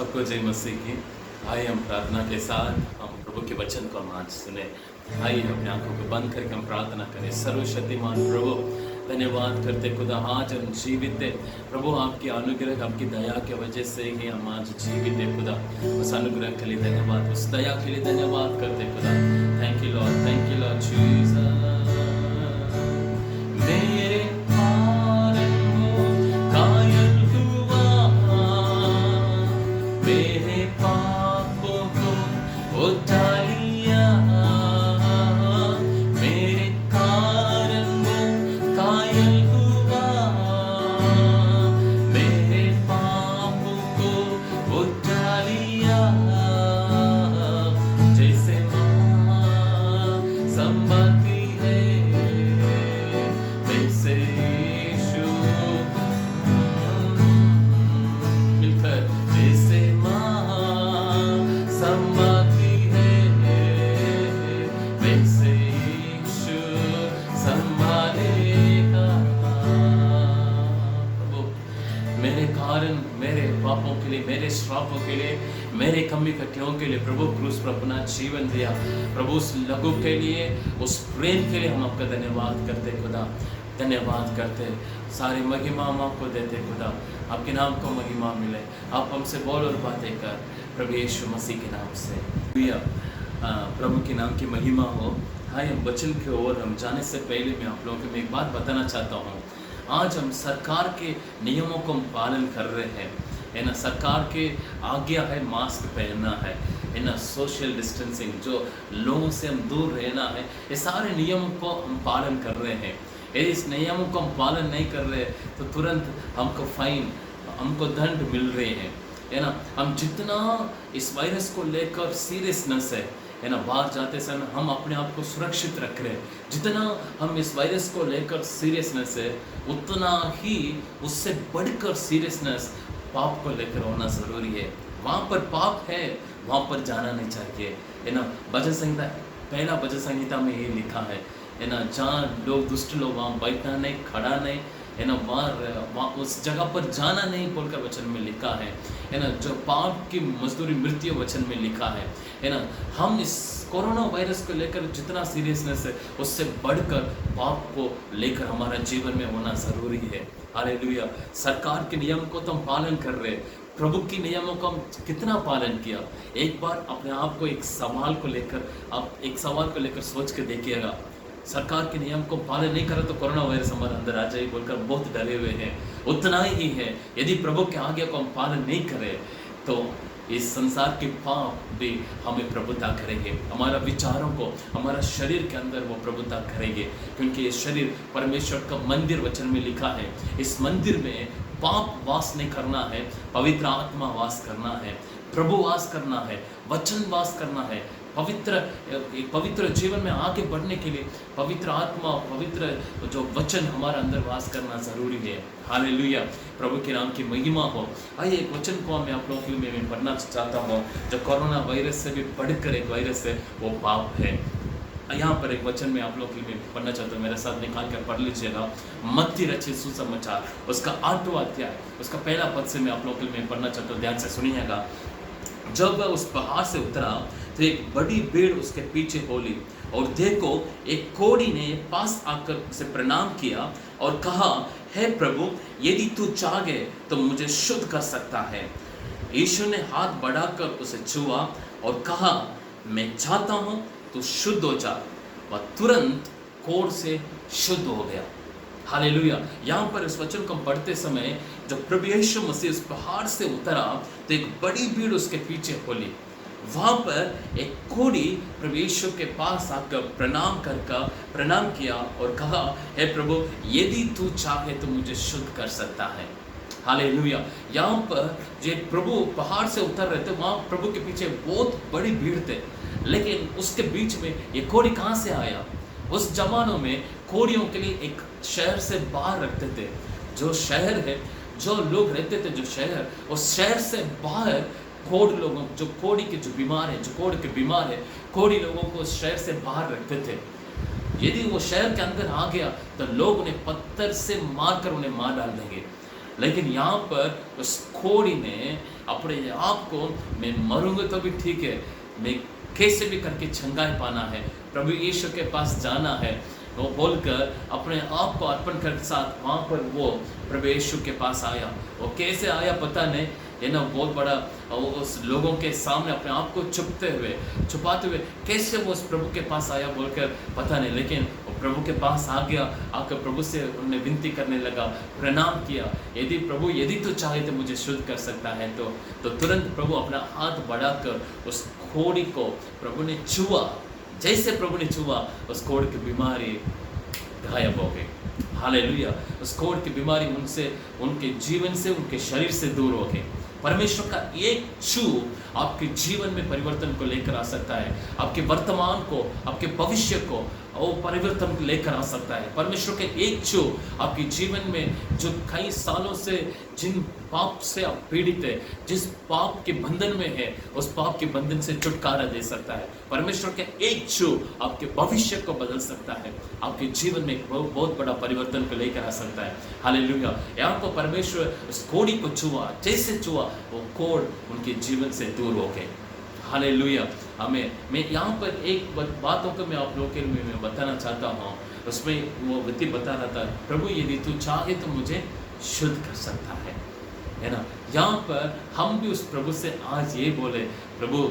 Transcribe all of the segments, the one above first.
सबको जय मसीह की। आइए हम प्रार्थना के साथ हम प्रभु के वचन को हम आज सुने। आइए अपने आंखों को बंद करके हम प्रार्थना करें। सर्वशक्तिमान प्रभु, धन्यवाद करते खुदा, आज हम जीवित है प्रभु, आपकी अनुग्रह आपकी दया की वजह से ही हम आज जीवित है खुदा। उस अनुग्रह के लिए धन्यवाद, उस दया के लिए धन्यवाद करते खुदा। Thank you Lord, thank you Lord Jesus. मेरे श्रापों के लिए, मेरे कमी कटियों के लिए प्रभु क्रूस पर अपना जीवन दिया। प्रभु उस लघु के लिए, उस प्रेम के लिए हम आपका धन्यवाद करते खुदा, धन्यवाद करते। सारी महिमा हम आपको देते खुदा, आपके नाम को महिमा मिले। आप हमसे बोल और बातें कर प्रभु यीशु मसीह के नाम से। प्रभु के नाम की महिमा हो। हाय, हम वचन की ओर हम जाने से पहले मैं आप लोगों को एक बात बताना चाहता हूँ। आज हम सरकार के नियमों को हम पालन कर रहे हैं, है ना। सरकार के आज्ञा है मास्क पहनना है ना, सोशल डिस्टेंसिंग, जो लोगों से हम दूर रहना है, ये सारे नियमों को हम पालन कर रहे हैं। यदि इस नियमों को हम पालन नहीं कर रहे तो तुरंत हमको फाइन, हमको दंड मिल रहे हैं, है ना। हम जितना इस वायरस को लेकर सीरियसनेस है ना, बाहर जाते समय हम अपने आप को सुरक्षित रख रहे हैं, जितना हम इस वायरस को लेकर सीरियसनेस है, उतना ही उससे बढ़कर सीरियसनेस पाप को लेकर होना ज़रूरी है। वहाँ पर पाप है, वहाँ पर जाना नहीं चाहिए, है ना। भजन संहिता, पहला भजन संहिता में ये लिखा है ना, जहाँ लोग दुष्ट लोग वहाँ बैठना नहीं, खड़ा नहीं, है ना, वहाँ उस जगह पर जाना नहीं बोलकर वचन में लिखा है ना। जो पाप की मजदूरी मृत्यु वचन में लिखा है ना। हम इस कोरोना वायरस को लेकर जितना सीरियसनेस है, उससे बढ़कर पाप को लेकर हमारा जीवन में होना ज़रूरी है। हालेलुया। सरकार के नियम को तो हम पालन कर रहे हैं, प्रभु की नियमों को हम कितना पालन किया। एक बार अपने आप को एक सवाल को लेकर, आप एक सवाल को लेकर सोच के देखिएगा। सरकार के नियम को पालन नहीं करें तो कोरोना वायरस हमारे अंदर आ जाए बोलकर बहुत डरे हुए हैं। उतना ही है, यदि प्रभु के आज्ञा को हम पालन नहीं करें तो इस संसार के पाप भी हमें प्रभुता करेंगे, हमारा विचारों को, हमारा शरीर के अंदर वो प्रभुता करेंगे, क्योंकि ये शरीर परमेश्वर का मंदिर वचन में लिखा है। इस मंदिर में पाप वास नहीं करना है, पवित्र आत्मा वास करना है, प्रभु वास करना है, वचन वास करना है। पवित्र जीवन में आगे बढ़ने के लिए पवित्र आत्मा, पवित्र जो वचन हमारा अंदर वास करना ज़रूरी है। हालेलुया, प्रभु के नाम की महिमा हो। आइए एक वचन को मैं आप लोगों के लिए मैं पढ़ना चाहता हूँ, जो कोरोना वायरस से भी बढ़कर एक वायरस है, वो पाप है। यहाँ पर एक वचन में आप लोगों के लिए पढ़ना चाहता हूँ, मेरे साथ निकाल कर पढ़ लीजिएगा। मत्ती रचित सुसमाचार, उसका 8वां अध्याय, उसका पहला पद से मैं आप लोगों के लिए पढ़ना चाहता हूँ, ध्यान से सुनिएगा। जब वह उस पहाड़ से उतरा तो एक बड़ी भीड़ उसके पीछे हो ली, और देखो एक कोढ़ी ने पास आकर उसे प्रणाम किया और कहा, हे प्रभु, यदि तू चाहे तो मुझे शुद्ध कर सकता है। यीशु ने हाथ बढ़ाकर उसे छुआ और कहा, मैं चाहता हूँ तू शुद्ध हो जा। वह तुरंत कोढ़ से शुद्ध हो गया। हालेलुया। यहाँ पर इस वचन को पढ़ते समय जब प्रभु यीशु मसीह इस पहाड़ से उतरा तो एक बड़ी भीड़ उसके पीछे हो ली। वहाँ पर एक कोढ़ी प्रभु यीशु के पास आकर प्रणाम किया और कहा, हे प्रभु, यदि तू चाहे तो मुझे शुद्ध कर सकता है। हालेलुया। यहाँ पर जो प्रभु पहाड़ से उतर रहे थे, वहाँ प्रभु के पीछे बहुत बड़ी भीड़ थे, लेकिन उसके बीच में ये कोढ़ी कहाँ से आया? उस जमानों में कोढ़ियों के लिए एक शहर से बाहर रखते थे। जो शहर है, जो लोग रहते थे, जो शहर, उस शहर से बाहर कोढ़ लोगों, जो कोढ़ी के जो बीमार है, जो कोढ़ के बीमार है, कोढ़ी लोगों को उस शहर से बाहर रखते थे। यदि वो शहर के अंदर आ गया तो लोग उन्हें पत्थर से मारकर उन्हें मार डाल देंगे। लेकिन यहाँ पर उस कोढ़ी ने अपने आप को मैं मरूंगा तो भी ठीक है, मैं कैसे भी करके छंगाई पाना है, प्रभु यीशु के पास जाना है, वो बोलकर अपने आप को अर्पण कर साथ वहाँ पर वो प्रभु यीशु के पास आया। वो कैसे आया पता नहीं, ये ना बहुत बड़ा उस लोगों के सामने अपने आप को छुपाते हुए कैसे वो उस प्रभु के पास आया बोलकर पता नहीं, लेकिन वो प्रभु के पास आ गया। आकर प्रभु से उन्होंने विनती करने लगा, प्रणाम किया, यदि प्रभु यदि तो चाहे तो मुझे शुद्ध कर सकता है। तो तुरंत प्रभु अपना हाथ बढ़ाकर उस कोढ़ी को प्रभु ने छुआ। जैसे प्रभु ने छुआ उस कोढ़ की बीमारी गायब हो गई। हालेलुया। उस कोढ़ की बीमारी उनसे, उनके जीवन से, उनके शरीर से दूर हो गई। परमेश्वर का एक छू आपके जीवन में परिवर्तन को लेकर आ सकता है, आपके वर्तमान को, आपके भविष्य को वो परिवर्तन लेकर आ सकता है। परमेश्वर के एक छू आपके जीवन में जो कई सालों से जिन पाप से आप पीड़ित है, जिस पाप के बंधन में है, उस पाप के बंधन से छुटकारा दे सकता है। परमेश्वर के एक छू आपके भविष्य को बदल सकता है, आपके जीवन में एक बहुत बड़ा परिवर्तन को लेकर आ सकता है। हालेलुया। यहाँ पर परमेश्वर उस कोढ़ी को छुआ, जैसे छुआ वो कोढ़ उनके जीवन से दूर हो गए। हालेलुया। मैं यहाँ पर एक बातों को मैं आप लोगों के लिए मैं बताना चाहता हूँ। उसमें वो व्यक्ति बता रहा था, प्रभु यदि तू चाहे तो मुझे शुद्ध कर सकता है ना। यहाँ पर हम भी उस प्रभु से आज ये बोले, प्रभु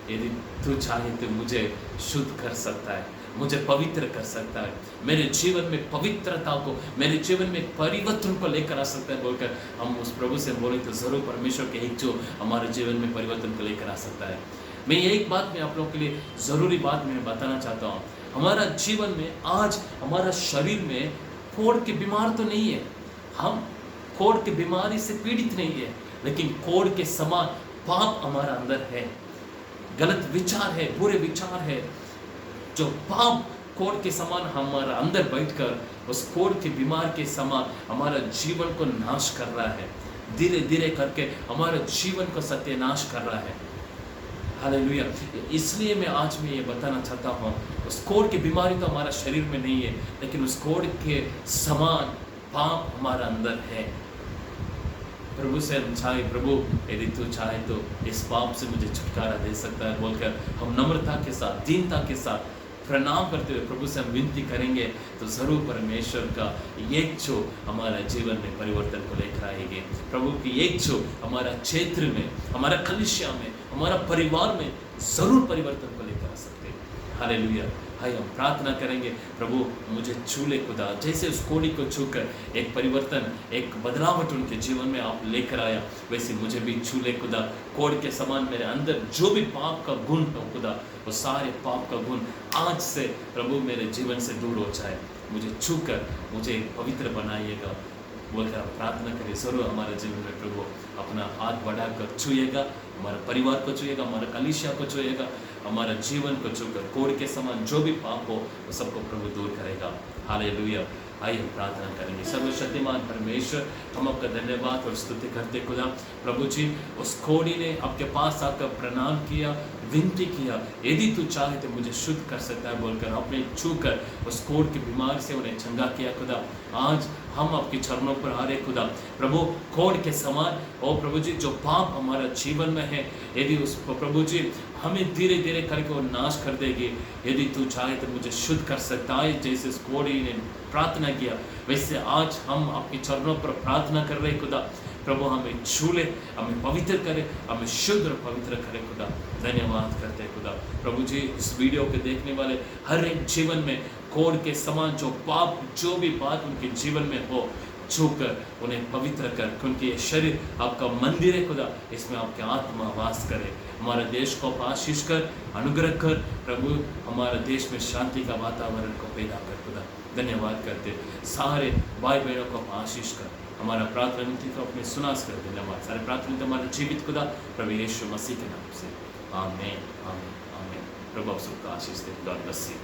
यदि तू चाहे तो मुझे शुद्ध कर सकता है, मुझे पवित्र कर सकता है, मेरे जीवन में पवित्रता को, मेरे जीवन में परिवर्तन को लेकर आ सकता है बोलकर हम उस प्रभु से बोले तो जरूर परमेश्वर के एक जो हमारे जीवन में परिवर्तन को लेकर आ सकता है। मैं एक बात में आप लोगों के लिए ज़रूरी बात मैं बताना चाहता हूँ। हमारा जीवन में आज हमारा शरीर में कोढ़ की बीमार तो नहीं है, हम कोढ़ की बीमारी से पीड़ित नहीं है, लेकिन कोढ़ के समान पाप हमारा अंदर है, गलत विचार है, बुरे विचार है, जो पाप कोढ़ के समान हमारा अंदर बैठकर उस कोढ़ की बीमार के समान हमारा जीवन को नाश कर रहा है, धीरे धीरे करके हमारा जीवन को सत्यानाश कर रहा है। हालेलुया। इसलिए मैं आज ये बताना चाहता हूँ, उस कोढ़ की बीमारी तो हमारा शरीर में नहीं है, लेकिन उस कोढ़ के समान पाप हमारा अंदर है। प्रभु से हम चाहे, प्रभु यदि तू चाहे तो इस पाप से मुझे छुटकारा दे सकता है बोलकर हम नम्रता के साथ, दीनता के साथ प्रणाम करते हुए प्रभु से हम विनती करेंगे तो जरूर परमेश्वर का एक छू हमारा जीवन में परिवर्तन को लेकर आएगी। प्रभु की एक छू हमारा क्षेत्र में, हमारा कलीसिया में, हमारा परिवार में जरूर परिवर्तन को लेकर आ सकते हैं। हालेलुया। हाय हम प्रार्थना करेंगे, प्रभु मुझे छू ले खुदा, जैसे उस कोढ़ी को छूकर एक परिवर्तन, एक बदलावट उनके जीवन में आप लेकर आया, वैसे मुझे भी छू ले खुदा। कोढ़ के समान मेरे अंदर जो भी पाप का गुण हो खुदा, वो सारे पाप का गुण आज से प्रभु मेरे जीवन से दूर हो जाए, मुझे छूकर मुझे पवित्र बनाइएगा बोलकर आप प्रार्थना करिए। जरूर हमारे जीवन में प्रभु अपना हाथ बढ़ाकर छूएगा, हमारे परिवार को छूएगा, हमारे कलीसिया को छूएगा, हमारा जीवन को छूकर कोढ़ के समान जो भी पाप हो वो सबको प्रभु दूर करेगा। हालेलुया। आइए हम प्रार्थना करेंगे। सर्वशक्तिमान परमेश्वर, हम आपका धन्यवाद और स्तुति करते खुदा। प्रभु जी, उस कोढ़ी ने आपके पास आकर प्रणाम किया, विनती किया, यदि तू चाहे तो मुझे शुद्ध कर सकता है बोलकर आपने छूकर उस कोढ़ की बीमारी से उन्हें चंगा किया खुदा। आज हम आपके चरणों पर आ रहे खुदा, प्रभु कोढ़ के समान ओ प्रभु जी जो पाप हमारा जीवन में है, यदि उस प्रभु जी हमें धीरे धीरे करके वो नाश कर देगी, यदि तू चाहे तो मुझे शुद्ध कर सकता है। जैसे इस कोढ़ी ने प्रार्थना किया, वैसे आज हम आपके चरणों पर प्रार्थना कर रहे खुदा। प्रभु हमें छू ले, हमें पवित्र करे, हमें शुद्ध और पवित्र करे खुदा। धन्यवाद करते खुदा। प्रभु जी, इस वीडियो के देखने वाले हर एक जीवन में कोढ़ के समान जो पाप, जो भी बात उनके जीवन में हो, छूकर उन्हें पवित्र कर, क्योंकि ये शरीर आपका मंदिर है खुदा, इसमें आपके आत्मा वास करे। हमारे देश को आशीष कर, अनुग्रह कर प्रभु, हमारे देश में शांति का वातावरण को पैदा कर खुदा। धन्यवाद करते सारे भाई बहनों को आशीष कर, हमारा प्रार्थना विनती को अपने सुनास कर। धन्यवाद सारे प्रार्थना तो हमारे जीवित खुदा प्रभु यीशु मसीह के नाम से आमीन आमीन आमीन। प्रभु आप सबको आशीष दे। God bless you.